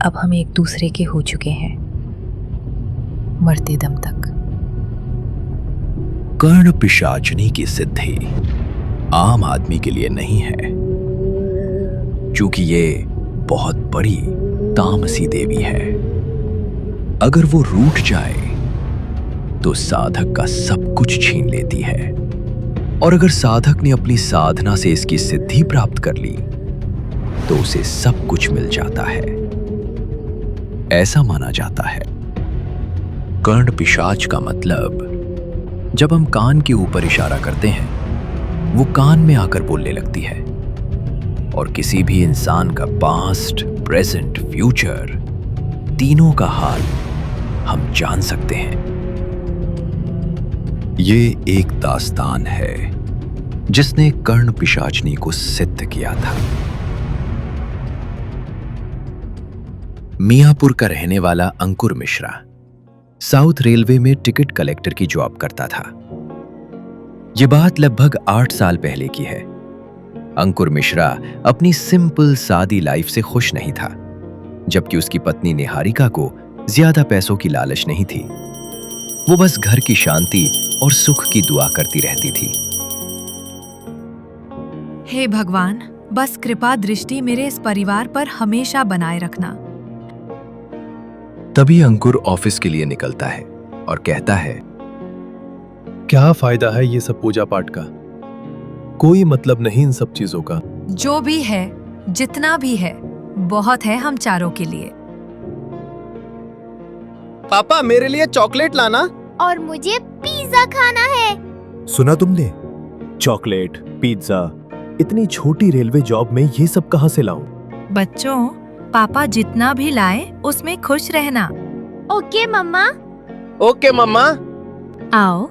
अब हम एक दूसरे के हो चुके हैं, मरते दम तक। कर्ण पिशाचनी की सिद्धि आम आदमी के लिए नहीं है, क्योंकि ये बहुत बड़ी तामसी देवी है। अगर वो रूठ जाए तो साधक का सब कुछ छीन लेती है, और अगर साधक ने अपनी साधना से इसकी सिद्धि प्राप्त कर ली तो उसे सब कुछ मिल जाता है। ऐसा माना जाता है। कर्ण पिशाच का मतलब, जब हम कान के ऊपर इशारा करते हैं वो कान में आकर बोलने लगती है, और किसी भी इंसान का पास्ट, प्रेजेंट, फ्यूचर तीनों का हाल हम जान सकते हैं। ये एक दास्तान है जिसने कर्ण पिशाचनी को सिद्ध किया था। मियापुर का रहने वाला अंकुर मिश्रा साउथ रेलवे में टिकट कलेक्टर की जॉब करता था। यह बात लगभग 8 साल पहले की है। अंकुर मिश्रा अपनी सिंपल सादी लाइफ से खुश नहीं था, जबकि उसकी पत्नी निहारिका को ज्यादा पैसों की लालच नहीं थी। वो बस घर की शांति और सुख की दुआ करती रहती थी। हे भगवान, बस कृपा दृष्टि मेरे इस परिवार पर हमेशा बनाए रखना। तभी अंकुर ऑफिस के लिए निकलता है और कहता है, क्या फायदा है ये सब पूजा पाठ का? कोई मतलब नहीं इन सब चीजों का। जो भी है, जितना भी है, बहुत है हम चारों के लिए। पापा मेरे लिए चॉकलेट लाना। और मुझे पिज्जा खाना है। सुना तुमने? चॉकलेट, पिज्जा, इतनी छोटी रेलवे जॉब में ये सब कहां से लाऊं? बच्चों, पापा जितना भी लाए उसमें खुश रहना। ओके मम्मा। ओके मम्मा। आओ।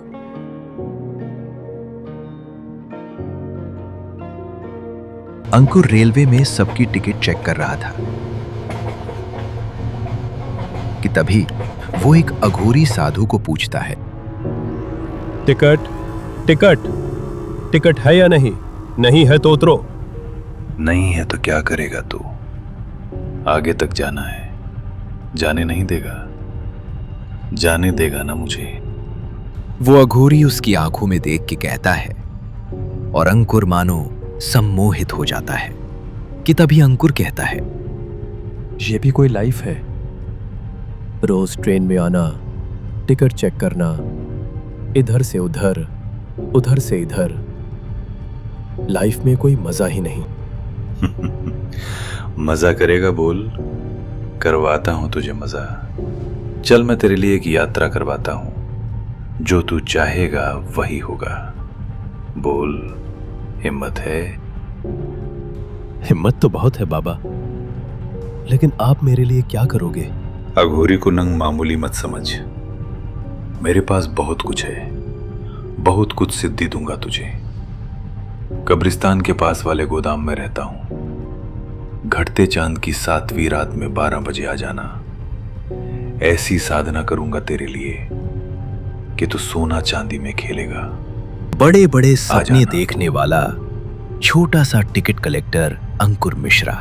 अंकुर रेलवे में सबकी टिकट चेक कर रहा था कि तभी वो एक अघोरी साधु को पूछता है, टिकट टिकट टिकट है या नहीं? नहीं है तो उतरो। नहीं है तो क्या करेगा तू? आगे तक जाना है, जाने नहीं देगा? जाने देगा ना मुझे? वो अघोरी उसकी आंखों में देख के कहता है, और अंकुर मानो सम्मोहित हो जाता है कि तभी अंकुर कहता है, ये भी कोई लाइफ है? रोज ट्रेन में आना, टिकट चेक करना, इधर से उधर, उधर से इधर। लाइफ में कोई मजा ही नहीं। मजा करेगा? बोल, करवाता हूं तुझे मजा। चल मैं तेरे लिए एक यात्रा करवाता हूं, जो तू चाहेगा वही होगा। बोल, हिम्मत है? हिम्मत तो बहुत है बाबा, लेकिन आप मेरे लिए क्या करोगे? अघोरी को नंग मामूली मत समझ। मेरे पास बहुत कुछ है, बहुत कुछ सिद्धि दूंगा तुझे। कब्रिस्तान के पास वाले गोदाम में रहता हूं। घटते चांद की 7वीं रात में 12 बजे आ जाना। ऐसी साधना करूंगा तेरे लिए कि तू सोना चांदी में खेलेगा। बड़े बड़े सपने देखने वाला छोटा सा टिकट कलेक्टर अंकुर मिश्रा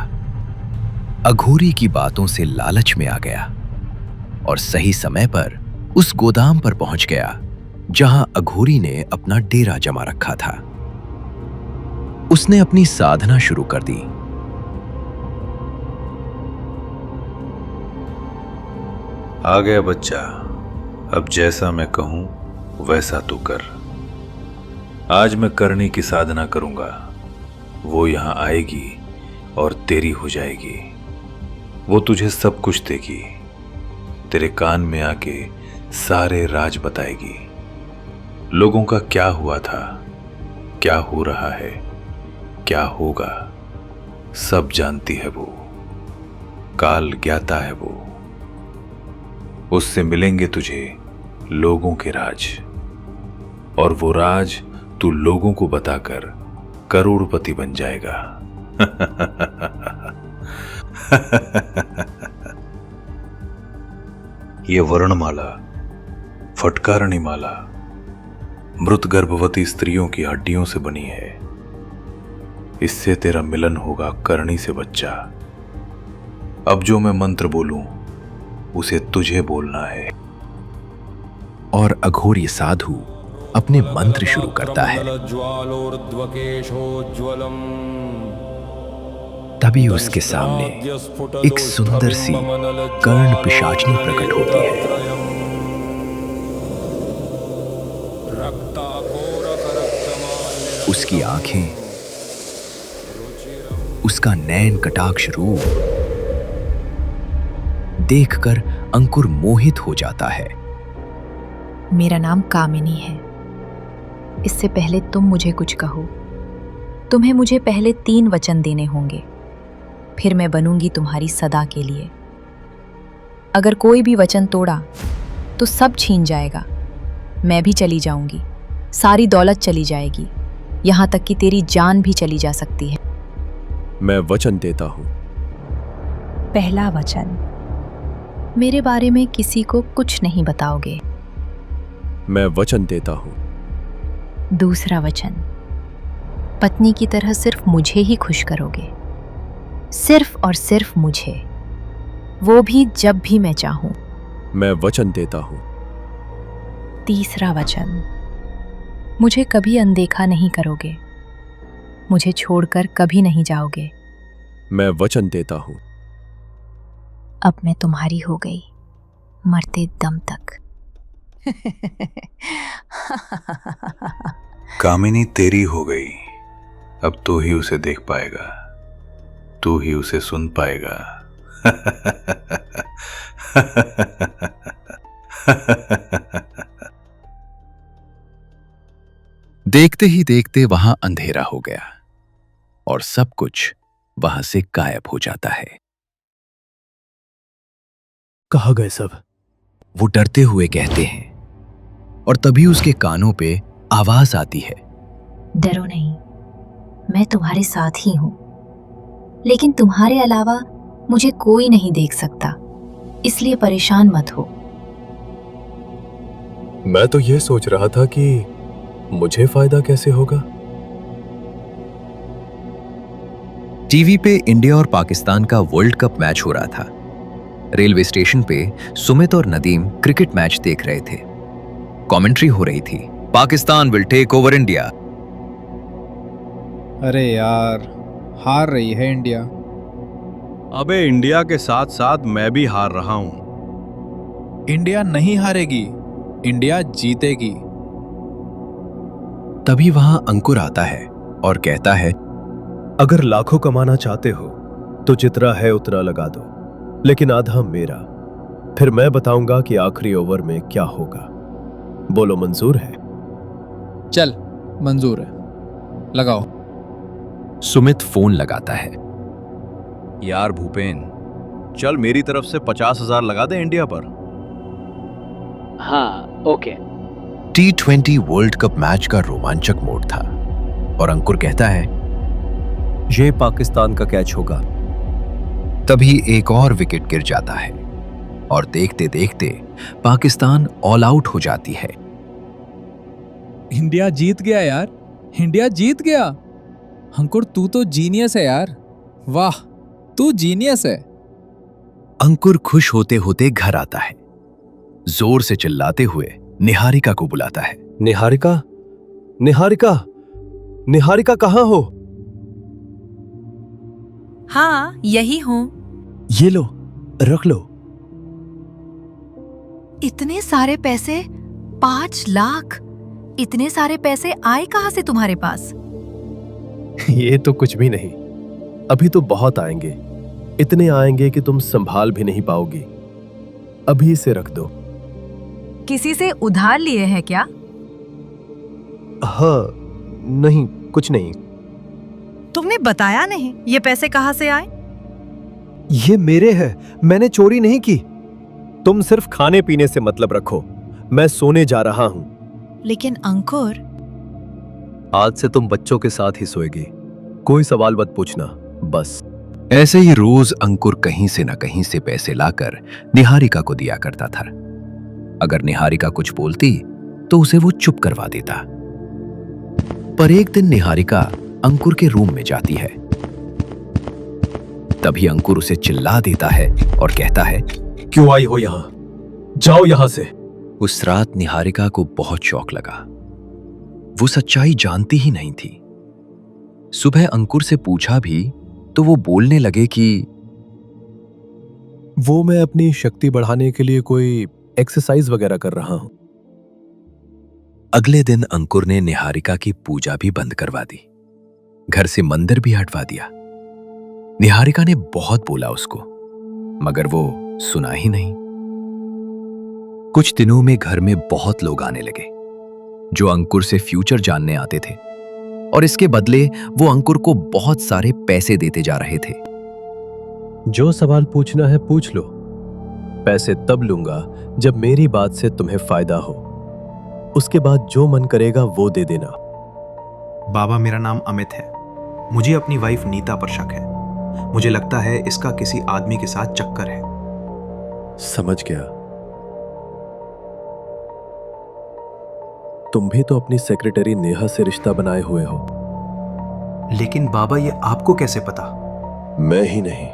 अघोरी की बातों से लालच में आ गया और सही समय पर उस गोदाम पर पहुंच गया जहां अघोरी ने अपना डेरा जमा रखा था। उसने अपनी साधना शुरू कर दी। आ गया बच्चा, अब जैसा मैं कहूं वैसा तू कर। आज मैं करनी की साधना करूंगा, वो यहां आएगी और तेरी हो जाएगी। वो तुझे सब कुछ देगी, तेरे कान में आके सारे राज बताएगी। लोगों का क्या हुआ था, क्या हो रहा है, क्या होगा, सब जानती है वो। काल ज्ञाता है वो। उससे मिलेंगे तुझे लोगों के राज, और वो राज तू लोगों को बताकर करोड़पति बन जाएगा। ये वर्णमाला, फटकारणी माला मृत गर्भवती स्त्रियों की हड्डियों से बनी है। इससे तेरा मिलन होगा करणी से बच्चा। अब जो मैं मंत्र बोलूं उसे तुझे बोलना है। और अघोरी साधु अपने मंत्र शुरू करता है। तभी उसके सामने एक सुंदर सी कर्ण पिशाचिनी प्रकट होती है। उसकी आंखें, उसका नैन कटाक्ष रूप देखकर अंकुर मोहित हो जाता है। मेरा नाम कामिनी है। इससे पहले तुम मुझे कुछ कहो, तुम्हें मुझे पहले 3 वचन देने होंगे, फिर मैं बनूंगी तुम्हारी सदा के लिए। अगर कोई भी वचन तोड़ा तो सब छीन जाएगा, मैं भी चली जाऊंगी, सारी दौलत चली जाएगी, यहां तक कि तेरी जान भी चली जा सकती है। मैं वचन देता हूं। पहला वचन, मेरे बारे में किसी को कुछ नहीं बताओगे। मैं वचन देता हूं। दूसरा वचन, पत्नी की तरह सिर्फ मुझे ही खुश करोगे, सिर्फ और सिर्फ मुझे, वो भी जब भी मैं चाहूं। मैं वचन देता हूं। तीसरा वचन, मुझे कभी अनदेखा नहीं करोगे, मुझे छोड़कर कभी नहीं जाओगे। मैं वचन देता हूं। अब मैं तुम्हारी हो गई, मरते दम तक। कामिनी तेरी हो गई। अब तू ही उसे देख पाएगा, तू ही उसे सुन पाएगा। देखते ही देखते वहां अंधेरा हो गया और सब कुछ वहां से गायब हो जाता है। कहाँ गए सब? वो डरते हुए कहते हैं और तभी उसके कानों पे आवाज आती है। डरो नहीं, मैं तुम्हारे साथ ही हूं, लेकिन तुम्हारे अलावा मुझे कोई नहीं देख सकता, इसलिए परेशान मत हो। मैं तो ये सोच रहा था कि मुझे फायदा कैसे होगा। टीवी पे इंडिया और पाकिस्तान का वर्ल्ड कप मैच हो रहा था। रेलवे स्टेशन पे सुमित और नदीम क्रिकेट मैच देख रहे थे। कमेंट्री हो रही थी, Pakistan will take over India. अरे यार, हार रही है इंडिया। अबे इंडिया के साथ साथ मैं भी हार रहा हूं। इंडिया नहीं हारेगी, इंडिया जीतेगी। तभी वहां अंकुर आता है और कहता है, अगर लाखों कमाना चाहते हो तो जितना है उतना लगा दो, लेकिन आधा मेरा। फिर मैं बताऊंगा कि आखिरी ओवर में क्या होगा। बोलो मंजूर है? चल, मंजूर है, लगाओ। सुमित फोन लगाता है। यार भूपेन, चल मेरी तरफ से 50,000 लगा दे इंडिया पर। हाँ, okay. T20 world cup match का रोमांचक मोड था और अंकुर कहता है, ये पाकिस्तान का कैच होगा। तभी एक और विकेट गिर जाता है और देखते देखते पाकिस्तान ऑल आउट हो जाती है। इंडिया जीत गया यार, इंडिया जीत गया। अंकुर, तू तो जीनियस है यार, वाह, तू जीनियस है। अंकुर खुश होते होते घर आता है। जोर से चिल्लाते हुए निहारिका को बुलाता है। निहारिका, निहारिका, निहारिका कहाँ हो? हाँ, यही हूं। ये लो, रख लो। इतने सारे पैसे, 5 लाख, इतने सारे पैसे आए कहां से तुम्हारे पास? ये तो कुछ भी नहीं, अभी तो बहुत आएंगे। इतने आएंगे कि तुम संभाल भी नहीं पाओगी। अभी इसे रख दो। किसी से उधार लिए हैं क्या? हाँ, नहीं, कुछ नहीं। तुमने बताया नहीं, ये पैसे कहां से आए? ये मेरे हैं, मैंने चोरी नहीं की। तुम सिर्फ खाने पीने से मतलब रखो, मैं सोने जा रहा हूं। लेकिन अंकुर, आज से तुम बच्चों के साथ ही सोएगी, कोई सवाल मत पूछना, बस। ऐसे ही रोज अंकुर कहीं से न कहीं से पैसे लाकर निहारिका को दिया करता था। अगर निहारिका कुछ बोलती तो उसे वो चुप करवा देता। पर एक दिन निहारिका अंकुर के रूम में जाती है। तभी अंकुर उसे चिल्ला देता है और कहता है, क्यों आई हो यहां? जाओ यहां से। उस रात निहारिका को बहुत शौक लगा। वो सच्चाई जानती ही नहीं थी। सुबह अंकुर से पूछा भी तो वो बोलने लगे कि वो मैं अपनी शक्ति बढ़ाने के लिए कोई एक्सरसाइज वगैरह कर रहा हूं। अगले दिन अंकुर ने निहारिका की पूजा भी बंद करवा दी, घर से मंदिर भी हटवा दिया। निहारिका ने बहुत बोला उसको, मगर वो सुना ही नहीं। कुछ दिनों में घर में बहुत लोग आने लगे जो अंकुर से फ्यूचर जानने आते थे, और इसके बदले वो अंकुर को बहुत सारे पैसे देते जा रहे थे। जो सवाल पूछना है पूछ लो, पैसे तब लूंगा जब मेरी बात से तुम्हें फायदा हो। उसके बाद जो मन करेगा वो दे देना। बाबा, मेरा नाम अमित है। मुझे अपनी वाइफ नीता पर शक है। मुझे लगता है इसका किसी आदमी के साथ चक्कर है। समझ गया। तुम भी तो अपनी सेक्रेटरी नेहा से रिश्ता बनाए हुए हो। लेकिन बाबा, ये आपको कैसे पता? मैं ही नहीं,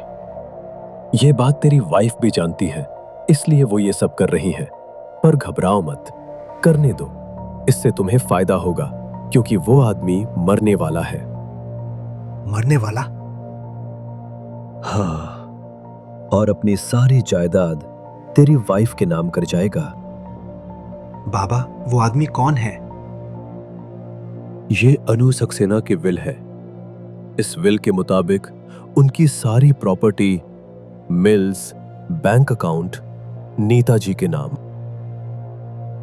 ये बात तेरी वाइफ भी जानती है, इसलिए वो ये सब कर रही है। पर घबराओ मत, करने दो, इससे तुम्हें फायदा होगा, क्योंकि वो आदमी मरने वाला है। मरने वाला? हाँ, और अपनी सारी जायदाद तेरी वाइफ के नाम कर जाएगा। बाबा, वो आदमी कौन है? ये अनु सक्सेना की विल है। इस विल के मुताबिक उनकी सारी property, mills, bank account Nita ji के नाम।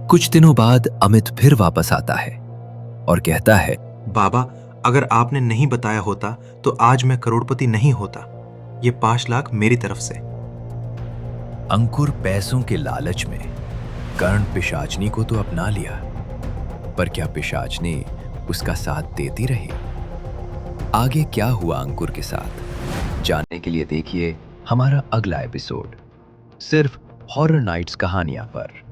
कुछ दिनों बाद अमित फिर वापस आता है और कहता है, बाबा, अगर आपने नहीं बताया होता तो आज मैं करोड़पति नहीं होता। ये 5 लाख मेरी तरफ से। अंकुर पैसों के लालच में कर्ण पिशाचनी को तो अपना लिया, पर क्या पिशाचनी उसका साथ देती रही? आगे क्या हुआ अंकुर के साथ जानने के लिए देखिए हमारा अगला एपिसोड, सिर्फ हॉरर नाइट्स कहानियां पर।